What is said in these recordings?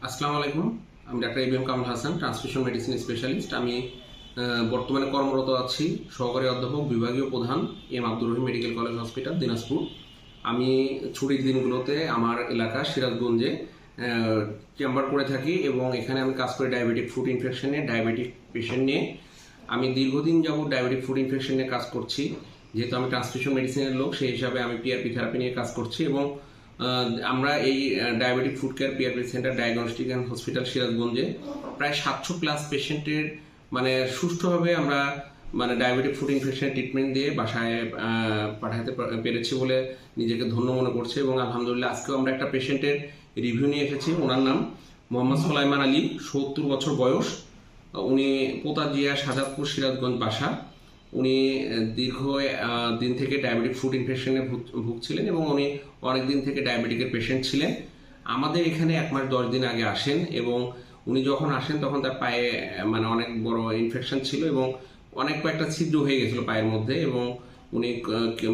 আসসালামু আলাইকুম। আমি doctor ABM Kamrul Hasan, transfusion medicine specialist. আমি বর্তমানে কর্মরত আছি সহকারী অধ্যাপক, বিভাগীয় প্রধান M Abdur Rahim medical college hospital, Dinajpur. আমি ছুটির দিনগুলোতে আমার এলাকা সিরাজগঞ্জে চেম্বার করে থাকি এবং এখানে আমি কাজ করি ডায়াবেটিক ফুড ইনফেকশনে, ডায়াবেটিক পেশেন্ট নিয়ে। আমি দীর্ঘদিন যাবত ডায়াবেটিক ফুড ইনফেকশন নিয়ে কাজ করছি। যেহেতু আমি ট্রান্সফিউশন মেডিসিনের লোক, সেই হিসাবে আমি পিআরপি থেরাপি নিয়ে কাজ করছি এবং আমরা এই diabetic food care PRP centre diagnostic and hospital সিরাজগঞ্জে প্রায় 700+ পেশেন্টের সুষ্ঠুভাবে আমরা ডায়াবেটিক ফুড ইনফেকশনের ট্রিটমেন্ট দিয়ে বাসায় পাঠাতে পেরেছি বলে নিজেকে ধন্য মনে করছি। এবং আলহামদুলিল্লাহ আজকেও আমরা একটা পেশেন্টের রিভিউ নিয়ে এসেছি। ওনার নাম মোহাম্মদ সুলাইমান আলী, 70 বছর বয়স। উনি পোতাজিয়া, শাহজাদপুর, সিরাজগঞ্জ বাসা। উনি দীর্ঘ দিন থেকে ডায়াবেটিক ফুড ইনফেকশনে ভুগছিলেন এবং উনি অনেক দিন থেকে ডায়াবেটিকের পেশেন্ট ছিলেন। আমাদের এখানে 1 মাস 10 দিন আগে আসেন এবং উনি যখন আসেন তখন তার পায়ে অনেক বড় ইনফেকশন ছিল এবং কয়েকটা ছিদ্র হয়ে গেছিল পায়ের মধ্যে এবং উনি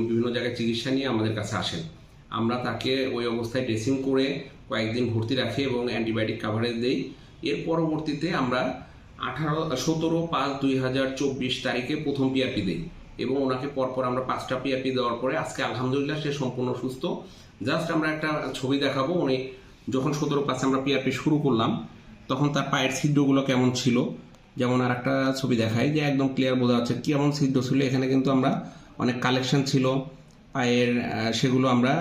বিভিন্ন জায়গায় চিকিৎসা নিয়ে আমাদের কাছে আসেন। আমরা তাকে ওই অবস্থায় ড্রেসিং করে কয়েকদিন ভর্তি রাখি এবং অ্যান্টিবায়োটিক কাভারেজ দিই। এর পরবর্তীতে আমরা 17/5/2024 তারিখে প্রথম পিআরপি দিই এবং ওনাকে পরপর আমরা 5টা পিআরপি দেওয়ার পরে আজকে আলহামদুলিল্লাহ সে সম্পূর্ণ সুস্থ। জাস্ট আমরা একটা ছবি দেখাবো। উনি যখন 17/5 আমরা পিআরপি শুরু করলাম তখন তার পায়ের ছিদ্রগুলো কেমন ছিল, যেমন আর একটা ছবি দেখাই যে একদম ক্লিয়ার বোঝা যাচ্ছে কেমন ছিদ্র ছিল। এখানে কিন্তু আমরা অনেক কালেকশন ছিল পায়ের, সেগুলো আমরা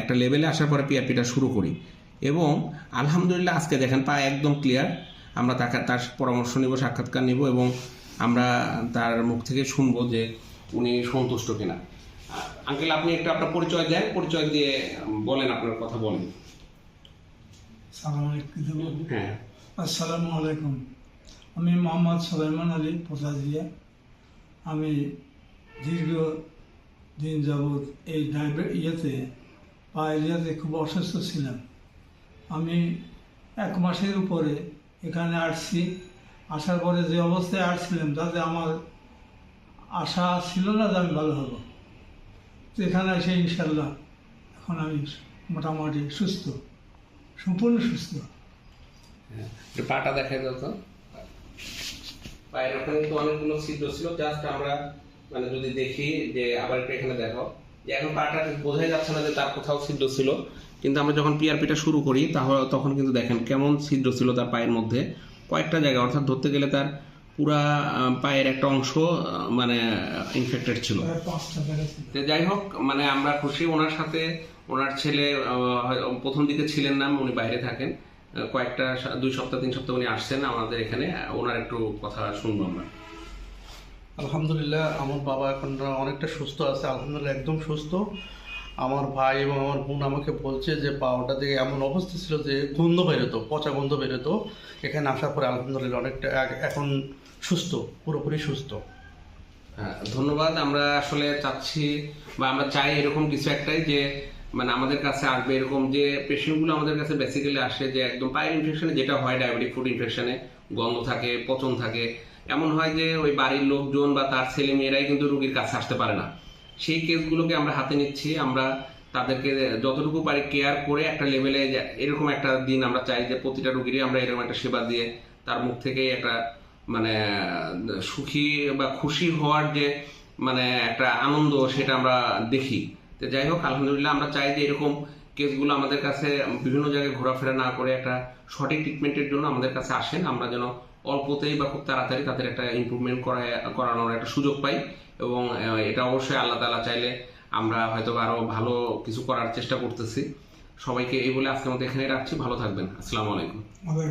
একটা লেভেলে আসার পরে পিআরপিটা শুরু করি এবং আলহামদুলিল্লাহ আজকে দেখেন পা একদম ক্লিয়ার। আমরা তার পরামর্শ নিব, সাক্ষাৎকার নিব এবং আমরা তার মুখ থেকে শুনবো যে উনি সন্তুষ্ট কিনা। আঙ্কেল, আপনি একটু আপনার পরিচয় দেন, পরিচয় দিয়ে বলেন, আপনার কথা বলেন। হ্যাঁ, আসসালামু আলাইকুম। আমি মোহাম্মদ সুলাইমান আলী, পোতাজিয়া। আমি দীর্ঘ দিন যাবৎ এই পায়ের খুব অসুস্থ ছিলাম। আমি 1 মাসের উপরে এখানে আসছি। আসার পরে যে অবস্থায় আসছিলাম তাতে আমার আশা ছিল না যে আমি ভালো হব। তো এখানে এসে ইনশাল্লাহ এখন আমি মোটামুটি সুস্থ, সম্পূর্ণ সুস্থ। পাটা দেখা যেত, পায়ের ওখানে তো অনেকগুলো ছিদ্র ছিল। জাস্ট আমরা যদি দেখি যে আবার একটু এখানে দেখো যে এখন পাটা বোঝাই যাচ্ছে না যে তার কোথাও ছিদ্র ছিল, কিন্তু আমরা যখন পিআরপিটা শুরু করি তখন কিন্তু দেখেন কেমন ছিদ্র ছিল তার পায়ের মধ্যে কয়েকটা জায়গা, অর্থাৎ ধরতে গেলে তার পুরা পায়ের একটা অংশ ইনফেক্টেড ছিল। যাই হোক, আমরা খুশি ওনার সাথে। ওনার ছেলে প্রথম দিকে ছিলেন না, উনি বাইরে থাকেন। কয়েকটা 2 সপ্তাহ 3 সপ্তাহ উনি আসছেন আমাদের এখানে। ওনার একটু কথা শুনবো আমরা। আলহামদুলিল্লাহ, আমার বাবা এখন অনেকটা সুস্থ আছে, আলহামদুলিল্লাহ একদম সুস্থ। আমার ভাই এবং আমার বোন আমাকে বলছে যে পাওয়াটা থেকে এমন অবস্থা ছিল যে গন্ধ বেরোতো, পচা গন্ধ বেরোতো। এখানে আসার পরে আলহামদুলিল্লাহ অনেকটা এখন সুস্থ, পুরোপুরি সুস্থ। হ্যাঁ, ধন্যবাদ। আমরা আসলে চাচ্ছি বা আমরা চাই এরকম কিছু একটাই যে আমাদের কাছে আসবে এরকম যে পেশেন্টগুলো আমাদের কাছে বেসিক্যালি আসে যে একদম পায়ের ইনফেকশনে যেটা হয় ডায়াবেটিক ফুড ইনফেকশনে, গন্ধ থাকে, পচন থাকে। এমন হয় যে ওই বাড়ির লোকজন বা তার ছেলে মেয়েরাই কিন্তু রোগীর কাছে আসতে পারে না। সেই কেসগুলোকে আমরা হাতে নিচ্ছি। আমরা তাদেরকে যতটুকু পারি কেয়ার করে একটা লেভেলে, এরকম একটা দিন আমরা চাই যে প্রতিটা রোগীরই আমরা এরকম একটা সেবা দিয়ে তার মুখ থেকেই একটা সুখী বা খুশি হওয়ার যে একটা আনন্দ, সেটা আমরা দেখি। তো যাই হোক, আলহামদুলিল্লাহ আমরা চাই যে এরকম কেসগুলো আমাদের কাছে বিভিন্ন জায়গায় ঘোরাফেরা না করে একটা সঠিক ট্রিটমেন্টের জন্য আমাদের কাছে আসেন। আমরা যেন অল্পতেই বা খুব তাড়াতাড়ি তাদের একটা ইমপ্রুভমেন্ট করানোর একটা সুযোগ পাই এবং এটা অবশ্যই আল্লাহ তাআলা চাইলে আমরা হয়তো আরো ভালো কিছু করার চেষ্টা করতেছি। সবাইকে এই বলে আজকের মতো এখানেই রাখছি। ভালো থাকবেন। আসসালামু আলাইকুম।